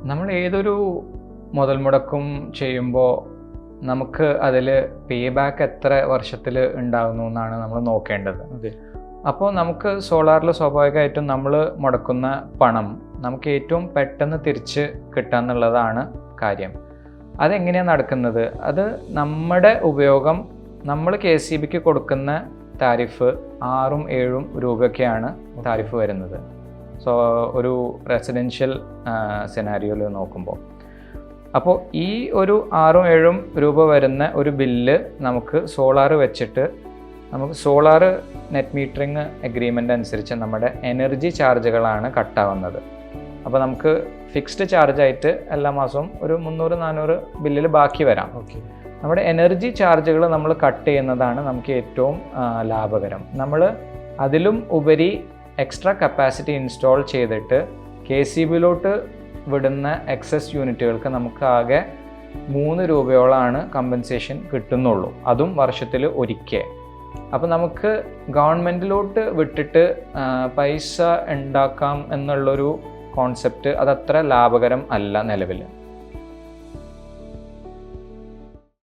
നമ്മൾ ഏതൊരു മുതൽ മുടക്കും ചെയ്യുമ്പോൾ നമുക്ക് അതിൽ പേ ബാക്ക് എത്ര വർഷത്തിൽ ഉണ്ടാകുന്നു എന്നാണ് നമ്മൾ നോക്കേണ്ടത്. അപ്പോൾ നമുക്ക് സോളാറിൽ സ്വാഭാവികമായിട്ടും നമ്മൾ മുടക്കുന്ന പണം നമുക്ക് ഏറ്റവും പെട്ടെന്ന് തിരിച്ച് കിട്ടുക എന്നുള്ളതാണ് കാര്യം. അതെങ്ങനെയാണ് നടക്കുന്നത്? അത് നമ്മുടെ ഉപയോഗം, നമ്മൾ KCBക്ക് കൊടുക്കുന്ന താരിഫ് 6-7 രൂപയൊക്കെയാണ് താരിഫ് വരുന്നത്. സോ ഒരു റെസിഡൻഷ്യൽ സെനാരിയോയിൽ നോക്കുമ്പോൾ അപ്പോൾ ഈ ഒരു 6-7 രൂപ വരുന്ന ഒരു ബില്ല് നമുക്ക് സോളാർ വെച്ചിട്ട് നമുക്ക് സോളാർ നെറ്റ് മീറ്ററിങ് അഗ്രിമെൻ്റ് അനുസരിച്ച് നമ്മുടെ എനർജി ചാർജുകളാണ് കട്ടാവുന്നത്. അപ്പോൾ നമുക്ക് ഫിക്സ്ഡ് ചാർജായിട്ട് എല്ലാ മാസവും ഒരു 300-400 ബില്ലിൽ ബാക്കി വരാം. നമ്മുടെ എനർജി ചാർജുകൾ നമ്മൾ കട്ട് ചെയ്യുന്നതാണ് നമുക്ക് ഏറ്റവും ലാഭകരം. നമ്മൾ അതിലും ഉപരി എക്സ്ട്രാ കപ്പാസിറ്റി ഇൻസ്റ്റാൾ ചെയ്തിട്ട് KCBയിലോട്ട് വിടുന്ന എക്സസ് യൂണിറ്റുകൾക്ക് നമുക്ക് ആകെ 3 രൂപയോളമാണ് കമ്പൻസേഷൻ കിട്ടുന്നുള്ളൂ, അതും വർഷത്തിൽ ഒരിക്കൽ. അപ്പോൾ നമുക്ക് ഗവൺമെൻറ്റിലോട്ട് വിട്ടിട്ട് പൈസ ഉണ്ടാക്കാം എന്നുള്ളൊരു കോൺസെപ്റ്റ് അതത്ര ലാഭകരം അല്ല നിലവിൽ.